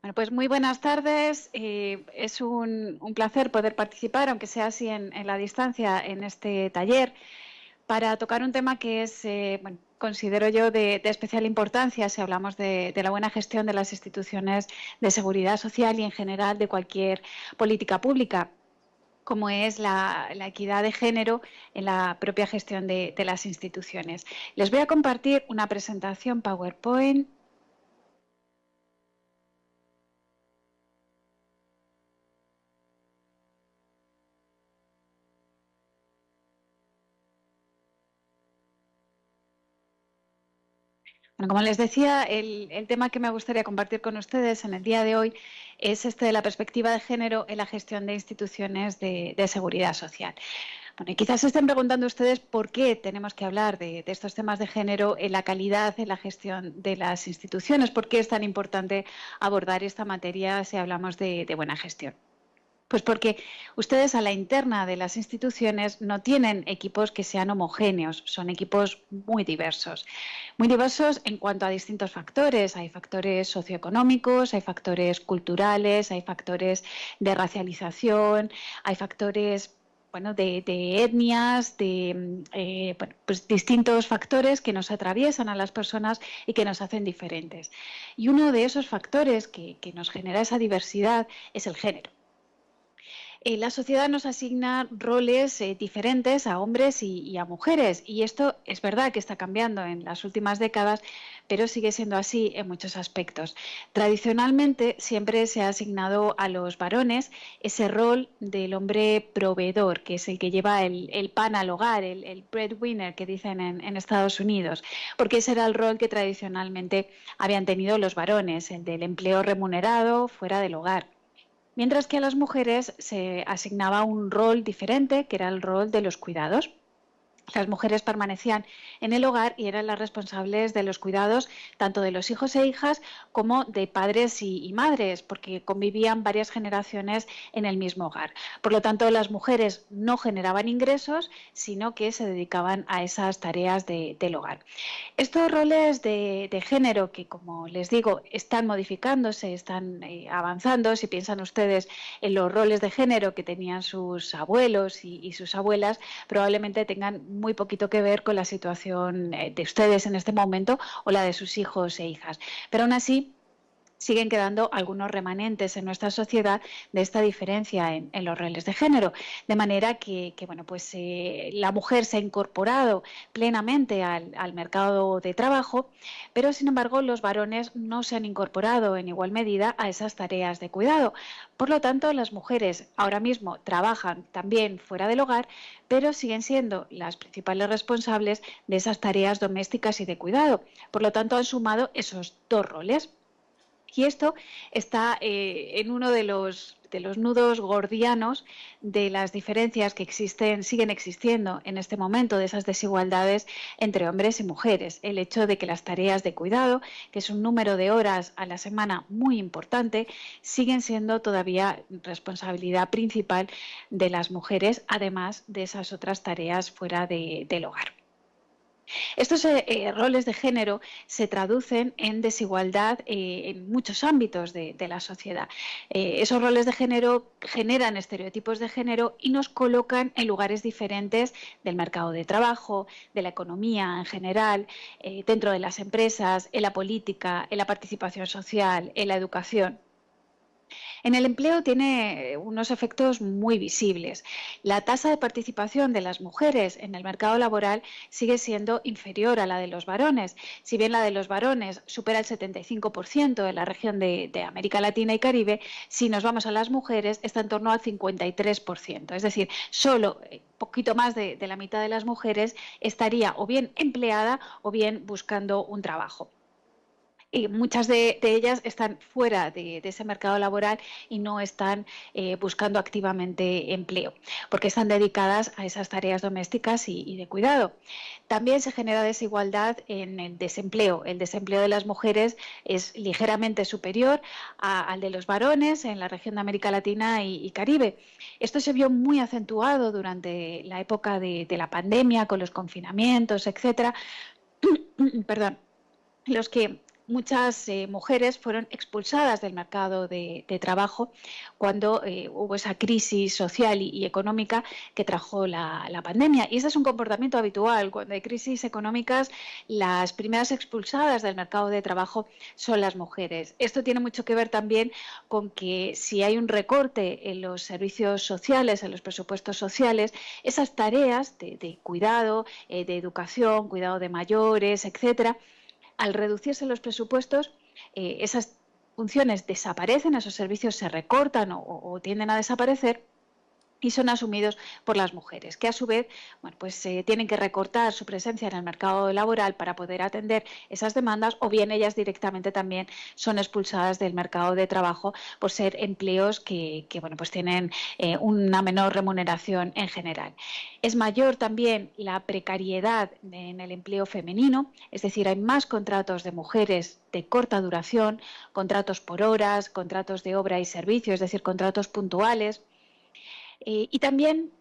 Bueno, pues muy buenas tardes. Es un placer poder participar, aunque sea así en la distancia, en este taller para tocar un tema que es, bueno, considero yo de especial importancia si hablamos de la buena gestión de las instituciones de seguridad social y en general de cualquier política pública, como es la equidad de género en la propia gestión de las instituciones. Les voy a compartir una presentación PowerPoint. Bueno, como les decía, el tema que me gustaría compartir con ustedes en el día de hoy es este de la perspectiva de género en la gestión de instituciones de seguridad social. Bueno, y quizás se estén preguntando ustedes por qué tenemos que hablar de estos temas de género en la calidad, en la gestión de las instituciones, por qué es tan importante abordar esta materia si hablamos de buena gestión. Pues porque ustedes a la interna de las instituciones no tienen equipos que sean homogéneos, son equipos muy diversos. Muy diversos en cuanto a distintos factores. Hay factores socioeconómicos, hay factores culturales, hay factores de racialización, hay factores bueno, de etnias, bueno, pues distintos factores que nos atraviesan a las personas y que nos hacen diferentes. Y uno de esos factores que nos genera esa diversidad es el género. La sociedad nos asigna roles diferentes a hombres y a mujeres, y esto es verdad que está cambiando en las últimas décadas, pero sigue siendo así en muchos aspectos. Tradicionalmente siempre se ha asignado a los varones ese rol del hombre proveedor, que es el que lleva el pan al hogar, el breadwinner que dicen en Estados Unidos, porque ese era el rol que tradicionalmente habían tenido los varones, el del empleo remunerado fuera del hogar. Mientras que a las mujeres se asignaba un rol diferente, que era el rol de los cuidados. Las mujeres permanecían en el hogar y eran las responsables de los cuidados tanto de los hijos e hijas como de padres y madres, porque convivían varias generaciones en el mismo hogar. Por lo tanto, las mujeres no generaban ingresos, sino que se dedicaban a esas tareas del hogar. Estos roles de género que, como les digo, están modificándose, están avanzando. Si piensan ustedes en los roles de género que tenían sus abuelos y sus abuelas, probablemente tengan muy poquito que ver con la situación de ustedes en este momento o la de sus hijos e hijas. Pero aún así, siguen quedando algunos remanentes en nuestra sociedad de esta diferencia en los roles de género, de manera que bueno, pues, la mujer se ha incorporado plenamente al mercado de trabajo, pero sin embargo los varones no se han incorporado en igual medida a esas tareas de cuidado. Por lo tanto, las mujeres ahora mismo trabajan también fuera del hogar, pero siguen siendo las principales responsables de esas tareas domésticas y de cuidado. Por lo tanto, han sumado esos dos roles. Y esto está en uno de los nudos gordianos de las diferencias que existen, siguen existiendo en este momento, de esas desigualdades entre hombres y mujeres. El hecho de que las tareas de cuidado, que es un número de horas a la semana muy importante, siguen siendo todavía responsabilidad principal de las mujeres, además de esas otras tareas fuera del hogar. Estos roles de género se traducen en desigualdad en muchos ámbitos de la sociedad. Esos roles de género generan estereotipos de género y nos colocan en lugares diferentes del mercado de trabajo, de la economía en general, dentro de las empresas, en la política, en la participación social, en la educación. En el empleo tiene unos efectos muy visibles. La tasa de participación de las mujeres en el mercado laboral sigue siendo inferior a la de los varones. Si bien la de los varones supera el 75% en la región de América Latina y Caribe, si nos vamos a las mujeres está en torno al 53%. Es decir, solo poquito más de la mitad de las mujeres estaría o bien empleada o bien buscando un trabajo. Y muchas de ellas están fuera de ese mercado laboral y no están buscando activamente empleo, porque están dedicadas a esas tareas domésticas y de cuidado. También se genera desigualdad en el desempleo. El desempleo de las mujeres es ligeramente superior al de los varones en la región de América Latina y Caribe. Esto se vio muy acentuado durante la época de la pandemia, con los confinamientos, etcétera. Perdón, los que muchas mujeres fueron expulsadas del mercado de trabajo cuando hubo esa crisis social y económica que trajo la pandemia. Y ese es un comportamiento habitual. Cuando hay crisis económicas, las primeras expulsadas del mercado de trabajo son las mujeres. Esto tiene mucho que ver también con que si hay un recorte en los servicios sociales, en los presupuestos sociales, esas tareas de cuidado, de educación, cuidado de mayores, etcétera, al reducirse los presupuestos, esas funciones desaparecen, esos servicios se recortan o tienden a desaparecer y son asumidos por las mujeres, que a su vez pues, tienen que recortar su presencia en el mercado laboral para poder atender esas demandas, o bien ellas directamente también son expulsadas del mercado de trabajo por ser empleos que pues tienen una menor remuneración en general. Es mayor también la precariedad en el empleo femenino, es decir, hay más contratos de mujeres de corta duración, contratos por horas, contratos de obra y servicio, es decir, contratos puntuales. Y también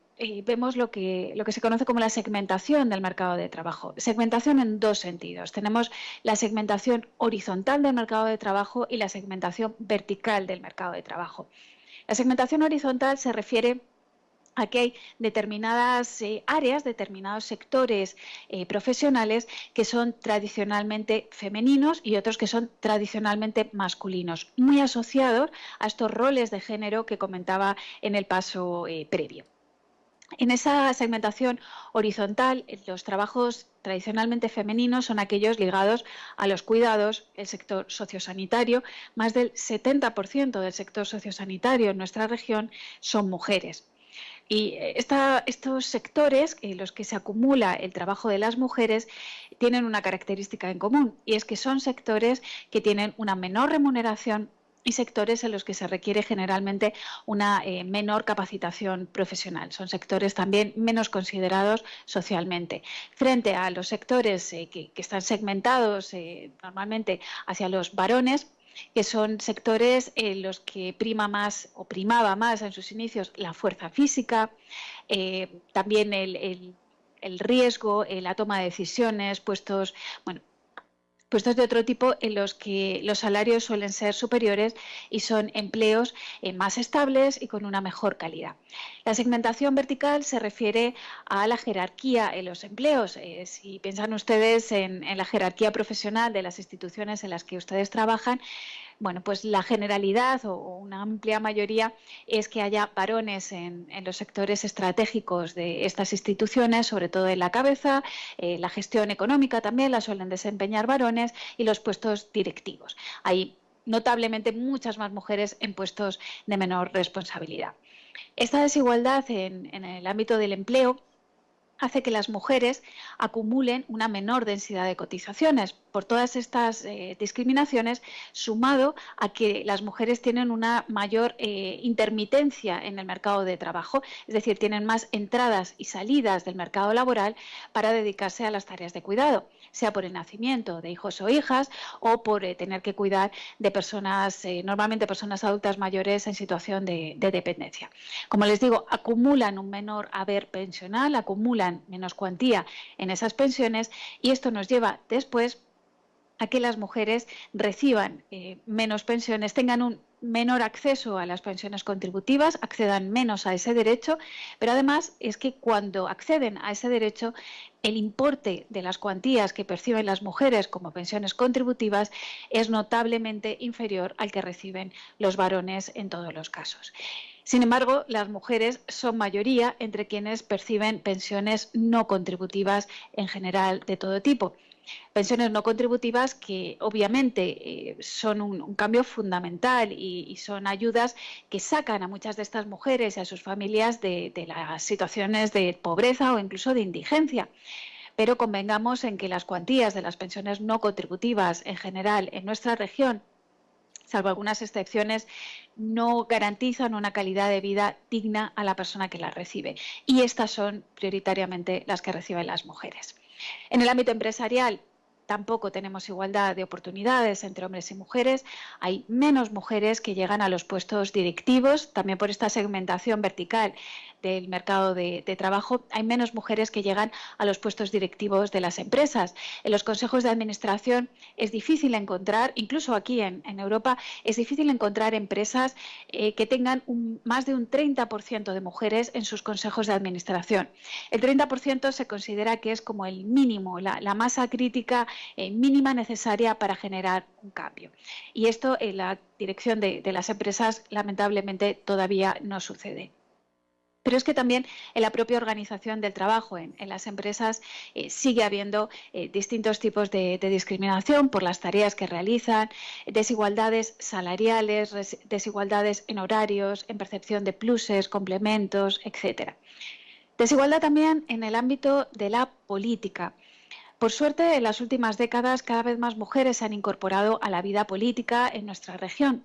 vemos lo que se conoce como la segmentación del mercado de trabajo. Segmentación en dos sentidos. Tenemos la segmentación horizontal del mercado de trabajo y la segmentación vertical del mercado de trabajo. La segmentación horizontal se refiere a que hay determinadas áreas, determinados sectores profesionales que son tradicionalmente femeninos y otros que son tradicionalmente masculinos, muy asociados a estos roles de género que comentaba en el paso previo. En esa segmentación horizontal, los trabajos tradicionalmente femeninos son aquellos ligados a los cuidados, el sector sociosanitario. Más del 70% del sector sociosanitario en nuestra región son mujeres. Y estos sectores, en los que se acumula el trabajo de las mujeres, tienen una característica en común, y es que son sectores que tienen una menor remuneración y sectores en los que se requiere generalmente una menor capacitación profesional. Son sectores también menos considerados socialmente. Frente a los sectores que están segmentados normalmente hacia los varones, que son sectores en los que prima más o primaba más en sus inicios la fuerza física, también el riesgo, la toma de decisiones, puestos de otro tipo en los que los salarios suelen ser superiores y son empleos más estables y con una mejor calidad. La segmentación vertical se refiere a la jerarquía en los empleos. Si piensan ustedes en la jerarquía profesional de las instituciones en las que ustedes trabajan, pues la generalidad o una amplia mayoría es que haya varones en los sectores estratégicos de estas instituciones, sobre todo en la cabeza. La gestión económica también la suelen desempeñar varones, y los puestos directivos. Hay notablemente muchas más mujeres en puestos de menor responsabilidad. Esta desigualdad en el ámbito del empleo hace que las mujeres acumulen una menor densidad de cotizaciones por todas estas discriminaciones, sumado a que las mujeres tienen una mayor intermitencia en el mercado de trabajo, es decir, tienen más entradas y salidas del mercado laboral para dedicarse a las tareas de cuidado, sea por el nacimiento de hijos o hijas o por tener que cuidar de personas, normalmente personas adultas mayores en situación de dependencia. Como les digo, acumulan un menor haber pensional, acumulan menos cuantía en esas pensiones, y esto nos lleva después a que las mujeres reciban menos pensiones, tengan un menor acceso a las pensiones contributivas, accedan menos a ese derecho, pero además es que cuando acceden a ese derecho, el importe de las cuantías que perciben las mujeres como pensiones contributivas es notablemente inferior al que reciben los varones en todos los casos. Sin embargo, las mujeres son mayoría entre quienes perciben pensiones no contributivas en general de todo tipo. Pensiones no contributivas que obviamente son un cambio fundamental y son ayudas que sacan a muchas de estas mujeres y a sus familias de las situaciones de pobreza o incluso de indigencia. Pero convengamos en que las cuantías de las pensiones no contributivas en general en nuestra región, salvo algunas excepciones, no garantizan una calidad de vida digna a la persona que las recibe. Y estas son prioritariamente las que reciben las mujeres. En el ámbito empresarial, tampoco tenemos igualdad de oportunidades entre hombres y mujeres. Hay menos mujeres que llegan a los puestos directivos, también por esta segmentación vertical del mercado de trabajo. Hay menos mujeres que llegan a los puestos directivos de las empresas. En los consejos de administración es difícil encontrar, incluso aquí en Europa, es difícil encontrar empresas que tengan más de un 30% de mujeres en sus consejos de administración. El 30% se considera que es como el mínimo, la masa crítica mínima necesaria para generar un cambio. Y esto en la dirección de las empresas, lamentablemente, todavía no sucede. Pero es que también en la propia organización del trabajo, en las empresas, sigue habiendo distintos tipos de discriminación por las tareas que realizan, desigualdades salariales, desigualdades en horarios, en percepción de pluses, complementos, etc. Desigualdad también en el ámbito de la política. Por suerte, en las últimas décadas, cada vez más mujeres se han incorporado a la vida política en nuestra región.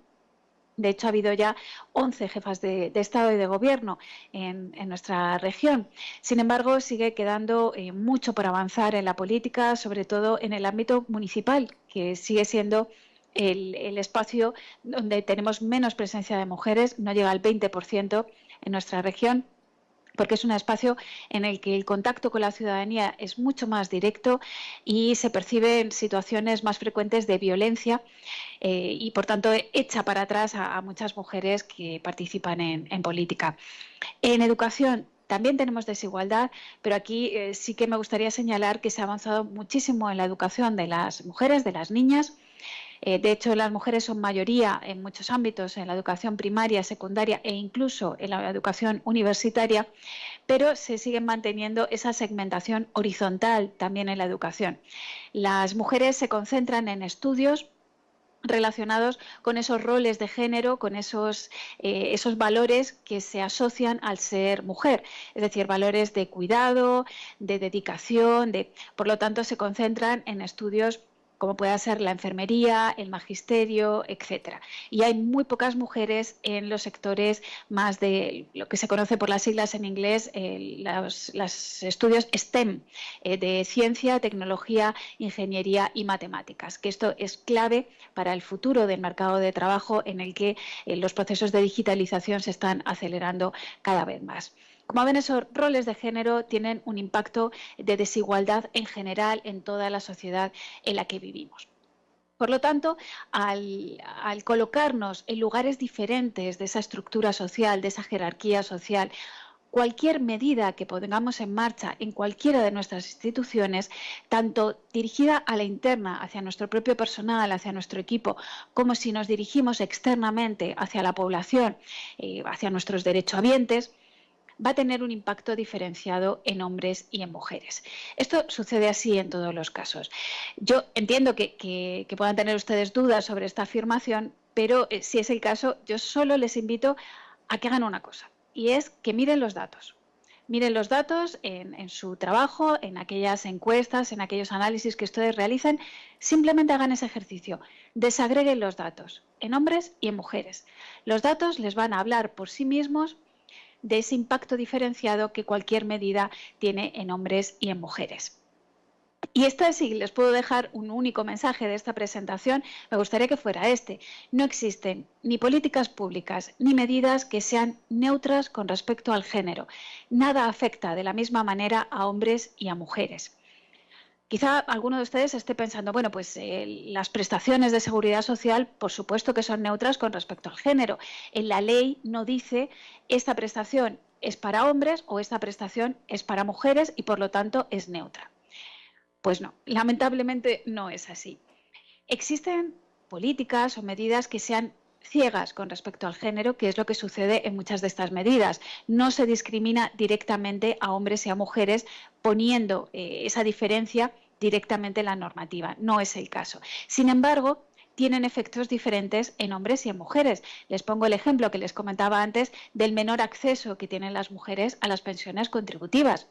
De hecho, ha habido ya 11 jefas de Estado y de Gobierno en nuestra región. Sin embargo, sigue quedando mucho por avanzar en la política, sobre todo en el ámbito municipal, que sigue siendo el espacio donde tenemos menos presencia de mujeres, no llega al 20% en nuestra región, porque es un espacio en el que el contacto con la ciudadanía es mucho más directo y se perciben situaciones más frecuentes de violencia y, por tanto, echa para atrás a muchas mujeres que participan en política. En educación también tenemos desigualdad, pero aquí sí que me gustaría señalar que se ha avanzado muchísimo en la educación de las mujeres, de las niñas. De hecho, las mujeres son mayoría en muchos ámbitos, en la educación primaria, secundaria e incluso en la educación universitaria, pero se sigue manteniendo esa segmentación horizontal también en la educación. Las mujeres se concentran en estudios relacionados con esos roles de género, con esos valores que se asocian al ser mujer, es decir, valores de cuidado, de dedicación, por lo tanto se concentran en estudios como pueda ser la enfermería, el magisterio, etcétera. Y hay muy pocas mujeres en los sectores más de lo que se conoce por las siglas en inglés, los estudios STEM, de ciencia, tecnología, ingeniería y matemáticas, que esto es clave para el futuro del mercado de trabajo en el que los procesos de digitalización se están acelerando cada vez más. Como ven, esos roles de género tienen un impacto de desigualdad en general en toda la sociedad en la que vivimos. Por lo tanto, al colocarnos en lugares diferentes de esa estructura social, de esa jerarquía social, cualquier medida que pongamos en marcha en cualquiera de nuestras instituciones, tanto dirigida a la interna, hacia nuestro propio personal, hacia nuestro equipo, como si nos dirigimos externamente hacia la población, hacia nuestros derechohabientes, va a tener un impacto diferenciado en hombres y en mujeres. Esto sucede así en todos los casos. Yo entiendo que puedan tener ustedes dudas sobre esta afirmación, pero si es el caso, yo solo les invito a que hagan una cosa, y es que miren los datos. Miren los datos en su trabajo, en aquellas encuestas, en aquellos análisis que ustedes realicen. Simplemente hagan ese ejercicio. Desagreguen los datos en hombres y en mujeres. Los datos les van a hablar por sí mismos de ese impacto diferenciado que cualquier medida tiene en hombres y en mujeres. Y si les puedo dejar un único mensaje de esta presentación, me gustaría que fuera este. No existen ni políticas públicas ni medidas que sean neutras con respecto al género. Nada afecta de la misma manera a hombres y a mujeres. Quizá alguno de ustedes esté pensando, bueno, pues las prestaciones de seguridad social, por supuesto que son neutras con respecto al género. En la ley no dice esta prestación es para hombres o esta prestación es para mujeres y por lo tanto es neutra. Pues no, lamentablemente no es así. Existen políticas o medidas que sean ciegas con respecto al género, que es lo que sucede en muchas de estas medidas. No se discrimina directamente a hombres y a mujeres poniendo esa diferencia directamente en la normativa. No es el caso. Sin embargo, tienen efectos diferentes en hombres y en mujeres. Les pongo el ejemplo que les comentaba antes del menor acceso que tienen las mujeres a las pensiones contributivas.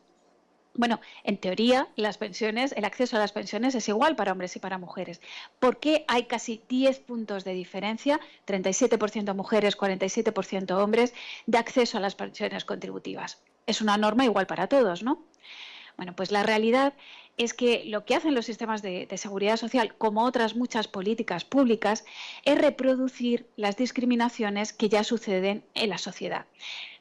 Bueno, en teoría, las pensiones, el acceso a las pensiones es igual para hombres y para mujeres. ¿Por qué hay casi 10 puntos de diferencia, 37% mujeres, 47% hombres, de acceso a las pensiones contributivas? Es una norma igual para todos, ¿no? Bueno, pues la realidad es que lo que hacen los sistemas de seguridad social, como otras muchas políticas públicas, es reproducir las discriminaciones que ya suceden en la sociedad.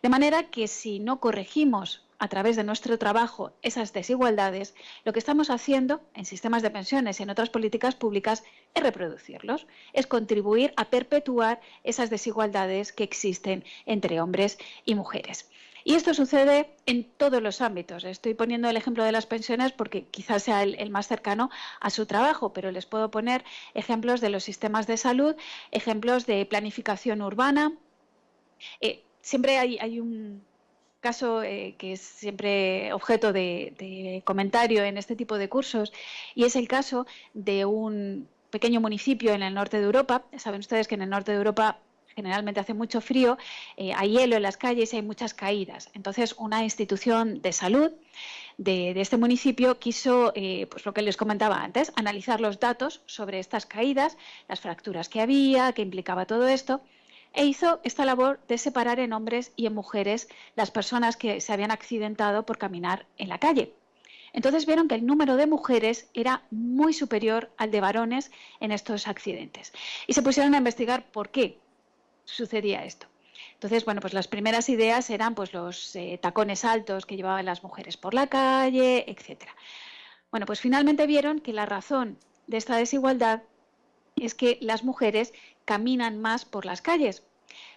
De manera que si no corregimos a través de nuestro trabajo esas desigualdades, lo que estamos haciendo en sistemas de pensiones y en otras políticas públicas es reproducirlos, es contribuir a perpetuar esas desigualdades que existen entre hombres y mujeres. Y esto sucede en todos los ámbitos. Estoy poniendo el ejemplo de las pensiones porque quizás sea el más cercano a su trabajo, pero les puedo poner ejemplos de los sistemas de salud, ejemplos de planificación urbana. Siempre hay un caso que es siempre objeto de comentario en este tipo de cursos, y es el caso de un pequeño municipio en el norte de Europa. Saben ustedes que en el norte de Europa generalmente hace mucho frío, hay hielo en las calles y hay muchas caídas. Entonces, una institución de salud de este municipio quiso, pues lo que les comentaba antes, analizar los datos sobre estas caídas, las fracturas que había, qué implicaba todo esto, e hizo esta labor de separar en hombres y en mujeres las personas que se habían accidentado por caminar en la calle. Entonces vieron que el número de mujeres era muy superior al de varones en estos accidentes. Y se pusieron a investigar por qué sucedía esto. Entonces, bueno, pues las primeras ideas eran pues los tacones altos que llevaban las mujeres por la calle, etcétera. Bueno, pues finalmente vieron que la razón de esta desigualdad es que las mujeres caminan más por las calles.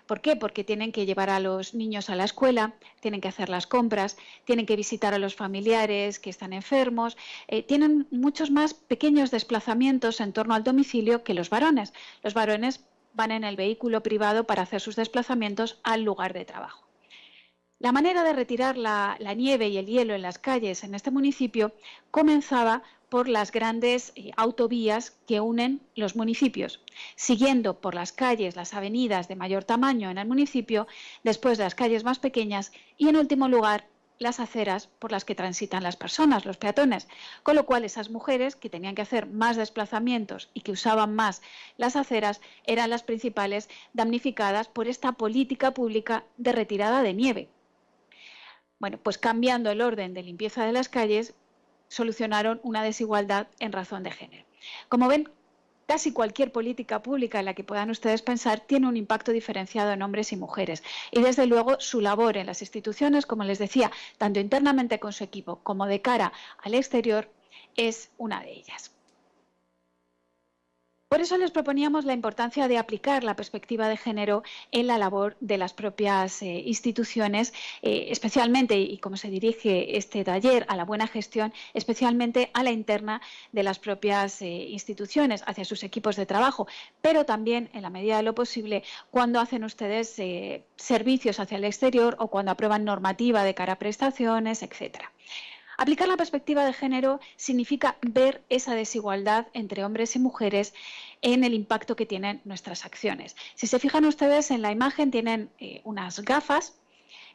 ¿Por qué? Porque tienen que llevar a los niños a la escuela, tienen que hacer las compras, tienen que visitar a los familiares que están enfermos, tienen muchos más pequeños desplazamientos en torno al domicilio que los varones. Los varones van en el vehículo privado para hacer sus desplazamientos al lugar de trabajo. La manera de retirar la nieve y el hielo en las calles en este municipio comenzaba por las grandes autovías que unen los municipios, siguiendo por las calles, las avenidas de mayor tamaño en el municipio, después las calles más pequeñas y, en último lugar, las aceras por las que transitan las personas, los peatones, con lo cual esas mujeres que tenían que hacer más desplazamientos y que usaban más las aceras eran las principales damnificadas por esta política pública de retirada de nieve. Bueno, pues cambiando el orden de limpieza de las calles, solucionaron una desigualdad en razón de género. Como ven, casi cualquier política pública en la que puedan ustedes pensar tiene un impacto diferenciado en hombres y mujeres. Y desde luego su labor en las instituciones, como les decía, tanto internamente con su equipo como de cara al exterior, es una de ellas. Por eso les proponíamos la importancia de aplicar la perspectiva de género en la labor de las propias instituciones, especialmente, y como se dirige este taller, a la buena gestión, especialmente a la interna de las propias instituciones, hacia sus equipos de trabajo, pero también, en la medida de lo posible, cuando hacen ustedes servicios hacia el exterior o cuando aprueban normativa de cara a prestaciones, etcétera. Aplicar la perspectiva de género significa ver esa desigualdad entre hombres y mujeres en el impacto que tienen nuestras acciones. Si se fijan ustedes en la imagen, tienen unas gafas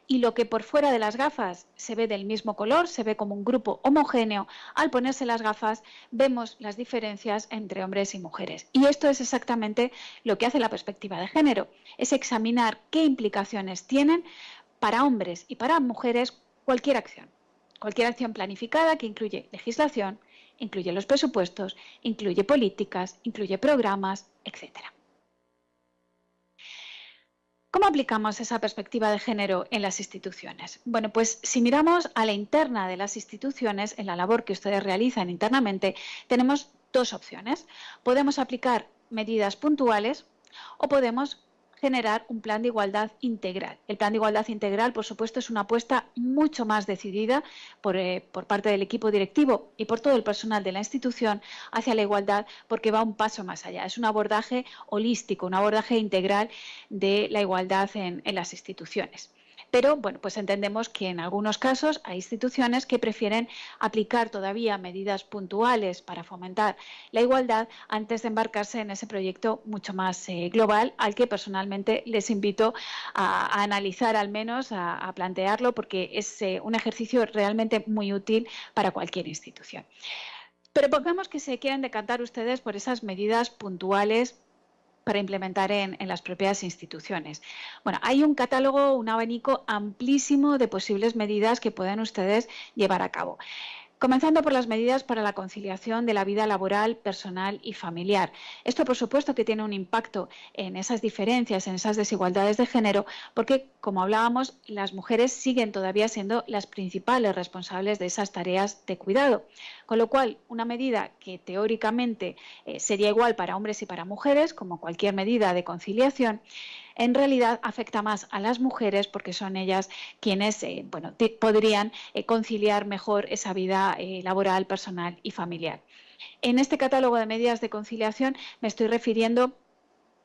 y lo que por fuera de las gafas se ve del mismo color, se ve como un grupo homogéneo. Al ponerse las gafas vemos las diferencias entre hombres y mujeres. Y esto es exactamente lo que hace la perspectiva de género, es examinar qué implicaciones tienen para hombres y para mujeres cualquier acción. Cualquier acción planificada que incluye legislación, incluye los presupuestos, incluye políticas, incluye programas, etc. ¿Cómo aplicamos esa perspectiva de género en las instituciones? Bueno, pues si miramos a la interna de las instituciones, en la labor que ustedes realizan internamente, tenemos dos opciones. Podemos aplicar medidas puntuales o podemos generar un plan de igualdad integral. El plan de igualdad integral, por supuesto, es una apuesta mucho más decidida por parte del equipo directivo y por todo el personal de la institución hacia la igualdad, porque va un paso más allá. Es un abordaje holístico, un abordaje integral de la igualdad en las instituciones. Pero, bueno, pues entendemos que en algunos casos hay instituciones que prefieren aplicar todavía medidas puntuales para fomentar la igualdad antes de embarcarse en ese proyecto mucho más global, al que personalmente les invito a analizar, al menos a plantearlo, porque es un ejercicio realmente muy útil para cualquier institución. Pero pongamos que se quieren decantar ustedes por esas medidas puntuales para implementar en las propias instituciones. Bueno, hay un catálogo, un abanico amplísimo de posibles medidas que pueden ustedes llevar a cabo. Comenzando por las medidas para la conciliación de la vida laboral, personal y familiar. Esto, por supuesto, que tiene un impacto en esas diferencias, en esas desigualdades de género, porque, como hablábamos, las mujeres siguen todavía siendo las principales responsables de esas tareas de cuidado. Con lo cual, una medida que teóricamente sería igual para hombres y para mujeres, como cualquier medida de conciliación, en realidad afecta más a las mujeres porque son ellas quienes podrían conciliar mejor esa vida laboral, personal y familiar. En este catálogo de medidas de conciliación me estoy refiriendo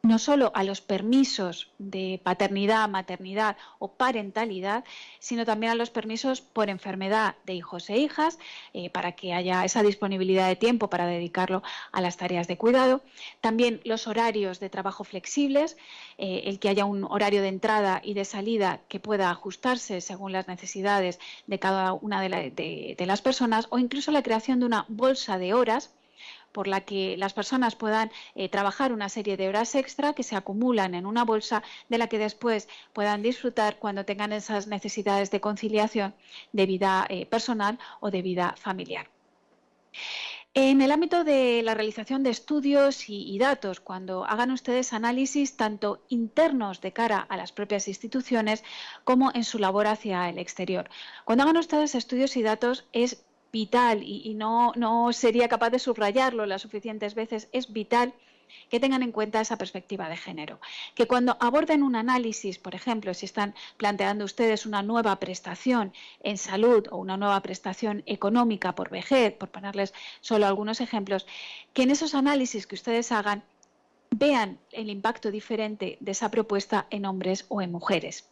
no solo a los permisos de paternidad, maternidad o parentalidad, sino también a los permisos por enfermedad de hijos e hijas, para que haya esa disponibilidad de tiempo para dedicarlo a las tareas de cuidado. También los horarios de trabajo flexibles, el que haya un horario de entrada y de salida que pueda ajustarse según las necesidades de cada una de las personas, o incluso la creación de una bolsa de horas por la que las personas puedan trabajar una serie de horas extra que se acumulan en una bolsa de la que después puedan disfrutar cuando tengan esas necesidades de conciliación de vida personal o de vida familiar. En el ámbito de la realización de estudios y datos, cuando hagan ustedes análisis tanto internos de cara a las propias instituciones como en su labor hacia el exterior. Cuando hagan ustedes estudios y datos es vital y no sería capaz de subrayarlo las suficientes veces, es vital que tengan en cuenta esa perspectiva de género. Que cuando aborden un análisis, por ejemplo, si están planteando ustedes una nueva prestación en salud o una nueva prestación económica por vejez, por ponerles solo algunos ejemplos, que en esos análisis que ustedes hagan vean el impacto diferente de esa propuesta en hombres o en mujeres.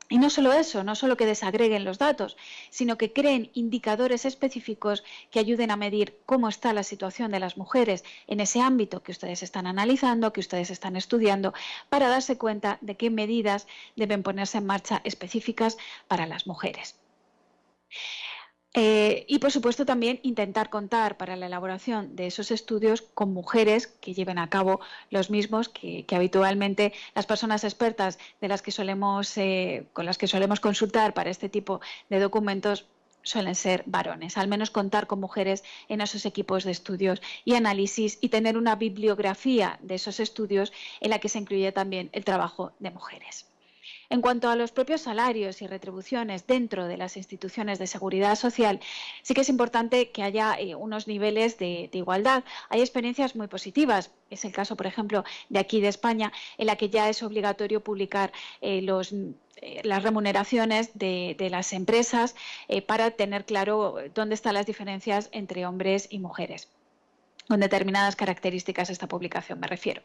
Y no solo eso, no solo que desagreguen los datos, sino que creen indicadores específicos que ayuden a medir cómo está la situación de las mujeres en ese ámbito que ustedes están analizando, que ustedes están estudiando, para darse cuenta de qué medidas deben ponerse en marcha específicas para las mujeres. Y, por supuesto, también intentar contar para la elaboración de esos estudios con mujeres que lleven a cabo los mismos que habitualmente las personas expertas con las que solemos consultar para este tipo de documentos suelen ser varones. Al menos contar con mujeres en esos equipos de estudios y análisis y tener una bibliografía de esos estudios en la que se incluye también el trabajo de mujeres. En cuanto a los propios salarios y retribuciones dentro de las instituciones de seguridad social, sí que es importante que haya unos niveles de igualdad. Hay experiencias muy positivas. Es el caso, por ejemplo, de aquí de España, en la que ya es obligatorio publicar las remuneraciones de las empresas para tener claro dónde están las diferencias entre hombres y mujeres. Con determinadas características esta publicación me refiero.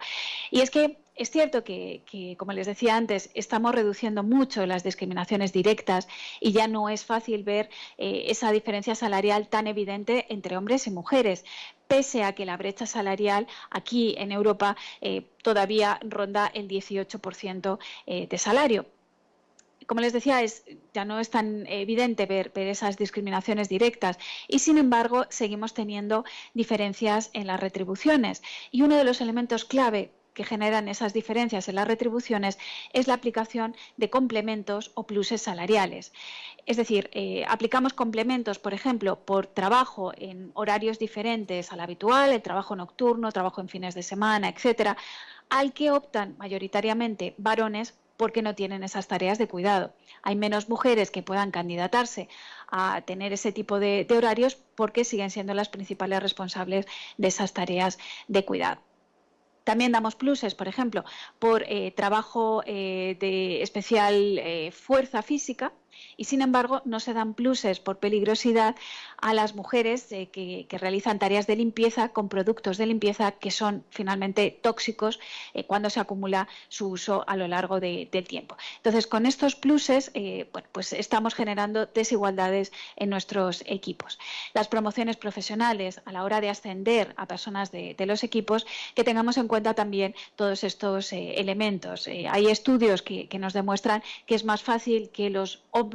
Y es que es cierto que, como les decía antes, estamos reduciendo mucho las discriminaciones directas y ya no es fácil ver esa diferencia salarial tan evidente entre hombres y mujeres, pese a que la brecha salarial aquí en Europa todavía ronda el 18% de salario. Como les decía, ya no es tan evidente ver esas discriminaciones directas y, sin embargo, seguimos teniendo diferencias en las retribuciones. Y uno de los elementos clave que generan esas diferencias en las retribuciones es la aplicación de complementos o pluses salariales. Es decir, aplicamos complementos, por ejemplo, por trabajo en horarios diferentes al habitual, el trabajo nocturno, trabajo en fines de semana, etcétera, al que optan mayoritariamente varones porque no tienen esas tareas de cuidado. Hay menos mujeres que puedan candidatarse a tener ese tipo de horarios porque siguen siendo las principales responsables de esas tareas de cuidado. También damos pluses, por ejemplo, por trabajo de especial fuerza física y, sin embargo, no se dan pluses por peligrosidad a las mujeres que realizan tareas de limpieza con productos de limpieza que son finalmente tóxicos cuando se acumula su uso a lo largo del tiempo. Entonces, con estos pluses, pues estamos generando desigualdades en nuestros equipos. Las promociones profesionales a la hora de ascender a personas de los equipos, que tengamos en cuenta también todos estos elementos. Hay estudios que nos demuestran que es más fácil que los hombres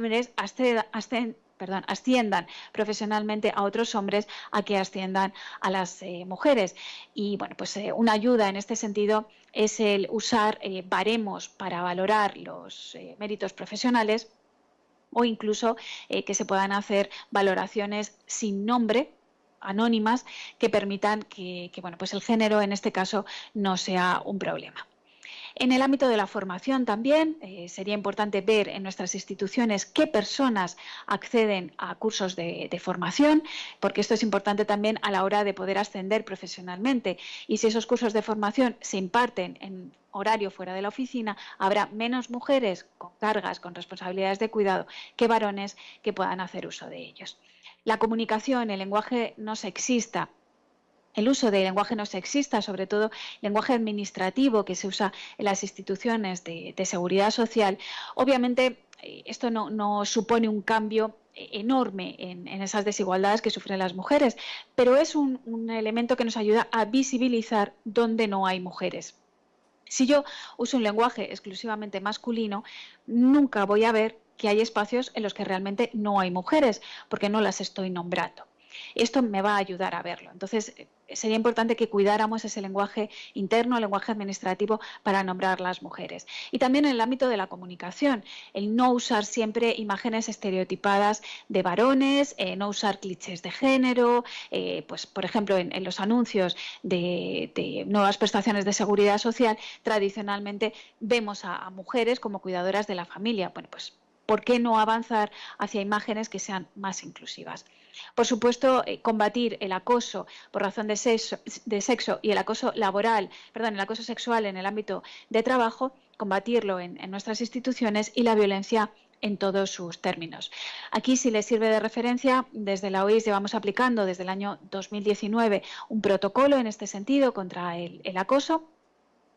asciendan profesionalmente a otros hombres a que asciendan a las mujeres. Y bueno, pues una ayuda en este sentido es el usar baremos para valorar los méritos profesionales, o incluso que se puedan hacer valoraciones sin nombre, anónimas, que permitan que bueno, pues el género en este caso no sea un problema. En el ámbito de la formación también sería importante ver en nuestras instituciones qué personas acceden a cursos de formación, porque esto es importante también a la hora de poder ascender profesionalmente. Y si esos cursos de formación se imparten en horario fuera de la oficina, habrá menos mujeres con cargas, con responsabilidades de cuidado, que varones que puedan hacer uso de ellos. La comunicación, el lenguaje no sexista, el uso del lenguaje no sexista, sobre todo lenguaje administrativo que se usa en las instituciones de seguridad social, obviamente esto no supone un cambio enorme en esas desigualdades que sufren las mujeres, pero es un elemento que nos ayuda a visibilizar dónde no hay mujeres. Si yo uso un lenguaje exclusivamente masculino, nunca voy a ver que hay espacios en los que realmente no hay mujeres, porque no las estoy nombrando. Esto me va a ayudar a verlo. Entonces, sería importante que cuidáramos ese lenguaje interno, el lenguaje administrativo, para nombrar las mujeres. Y también en el ámbito de la comunicación, el no usar siempre imágenes estereotipadas de varones, no usar clichés de género, pues, por ejemplo, en los anuncios de nuevas prestaciones de seguridad social, tradicionalmente vemos a mujeres como cuidadoras de la familia. Bueno, pues, ¿por qué no avanzar hacia imágenes que sean más inclusivas? Por supuesto, combatir el acoso por razón de sexo y el acoso laboral, el acoso sexual en el ámbito de trabajo, combatirlo en nuestras instituciones, y la violencia en todos sus términos. Aquí, si les sirve de referencia, desde la OIS llevamos aplicando desde el año 2019 un protocolo en este sentido contra el acoso,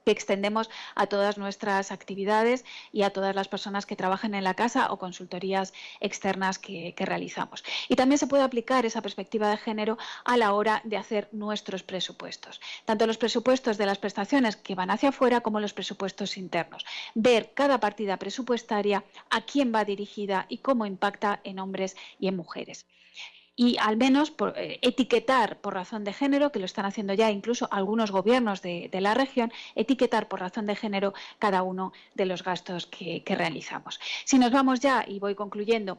que extendemos a todas nuestras actividades y a todas las personas que trabajan en la casa o consultorías externas que realizamos. Y también se puede aplicar esa perspectiva de género a la hora de hacer nuestros presupuestos, tanto los presupuestos de las prestaciones que van hacia afuera como los presupuestos internos. Ver cada partida presupuestaria, a quién va dirigida y cómo impacta en hombres y en mujeres. Y al menos etiquetar por razón de género, que lo están haciendo ya incluso algunos gobiernos de la región, etiquetar por razón de género cada uno de los gastos que realizamos. Si nos vamos ya, y voy concluyendo,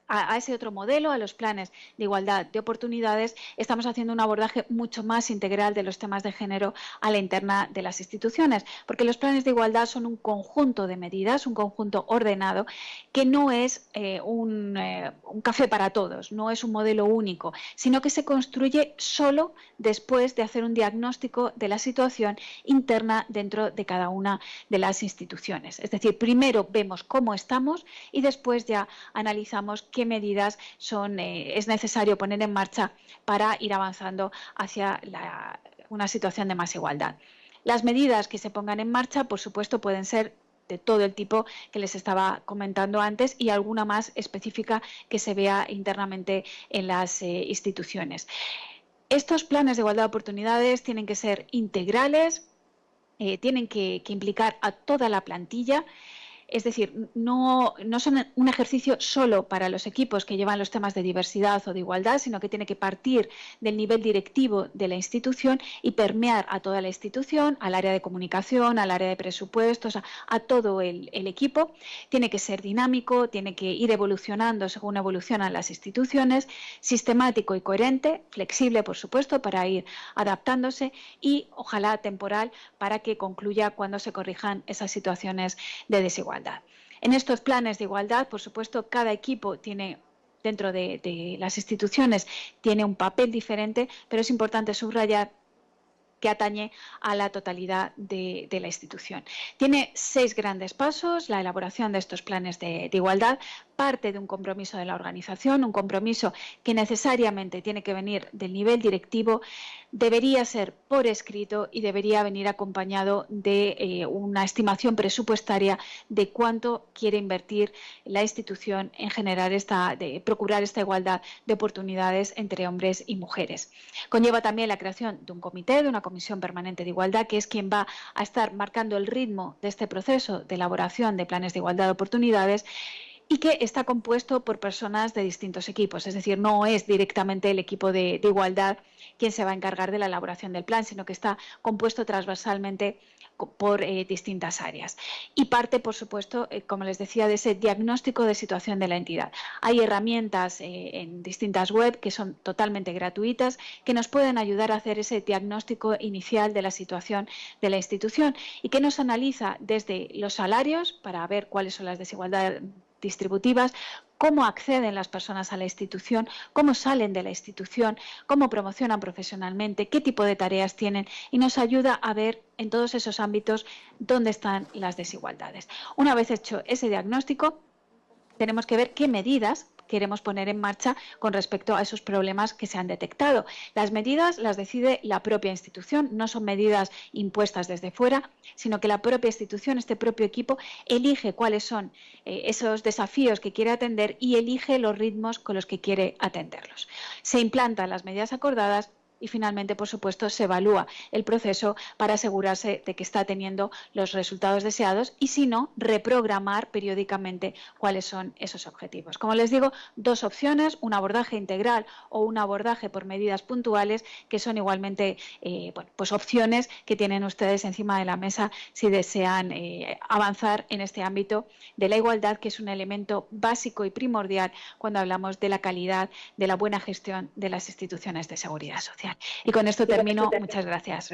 a ese otro modelo, a los planes de igualdad de oportunidades, estamos haciendo un abordaje mucho más integral de los temas de género a la interna de las instituciones, porque los planes de igualdad son un conjunto de medidas, un conjunto ordenado, que no es un café para todos, no es un modelo único, sino que se construye solo después de hacer un diagnóstico de la situación interna dentro de cada una de las instituciones. Es decir, primero vemos cómo estamos y después ya analizamos qué medidas es necesario poner en marcha para ir avanzando hacia una situación de más igualdad. Las medidas que se pongan en marcha, por supuesto, pueden ser de todo el tipo que les estaba comentando antes, y alguna más específica que se vea internamente en las instituciones. Estos planes de igualdad de oportunidades tienen que ser integrales, tienen que implicar a toda la plantilla. Es decir, no son un ejercicio solo para los equipos que llevan los temas de diversidad o de igualdad, sino que tiene que partir del nivel directivo de la institución y permear a toda la institución, al área de comunicación, al área de presupuestos, a todo el equipo. Tiene que ser dinámico, tiene que ir evolucionando según evolucionan las instituciones, sistemático y coherente, flexible, por supuesto, para ir adaptándose, y ojalá temporal, para que concluya cuando se corrijan esas situaciones de desigualdad. En estos planes de igualdad, por supuesto, cada equipo tiene, dentro de las instituciones, tiene un papel diferente, pero es importante subrayar que atañe a la totalidad de la institución. Tiene 6 grandes pasos. La elaboración de estos planes de igualdad parte de un compromiso de la organización, un compromiso que necesariamente tiene que venir del nivel directivo, debería ser por escrito y debería venir acompañado de una estimación presupuestaria de cuánto quiere invertir la institución en de procurar esta igualdad de oportunidades entre hombres y mujeres. Conlleva también la creación de un comité, de una comisión permanente de igualdad, que es quien va a estar marcando el ritmo de este proceso de elaboración de planes de igualdad de oportunidades, y que está compuesto por personas de distintos equipos, es decir, no es directamente el equipo de igualdad quien se va a encargar de la elaboración del plan, sino que está compuesto transversalmente por distintas áreas. Y parte, por supuesto, como les decía, de ese diagnóstico de situación de la entidad. Hay herramientas en distintas web que son totalmente gratuitas, que nos pueden ayudar a hacer ese diagnóstico inicial de la situación de la institución y que nos analiza desde los salarios para ver cuáles son las desigualdades distributivas, cómo acceden las personas a la institución, cómo salen de la institución, cómo promocionan profesionalmente, qué tipo de tareas tienen y nos ayuda a ver en todos esos ámbitos dónde están las desigualdades. Una vez hecho ese diagnóstico, tenemos que ver qué medidas queremos poner en marcha con respecto a esos problemas que se han detectado. Las medidas las decide la propia institución, no son medidas impuestas desde fuera, sino que la propia institución, este propio equipo, elige cuáles son esos desafíos que quiere atender y elige los ritmos con los que quiere atenderlos. Se implantan las medidas acordadas y finalmente, por supuesto, se evalúa el proceso para asegurarse de que está teniendo los resultados deseados y, si no, reprogramar periódicamente cuáles son esos objetivos. Como les digo, dos opciones, un abordaje integral o un abordaje por medidas puntuales, que son igualmente pues opciones que tienen ustedes encima de la mesa si desean avanzar en este ámbito de la igualdad, que es un elemento básico y primordial cuando hablamos de la calidad, de la buena gestión de las instituciones de seguridad social. Y con esto termino. Muchas gracias.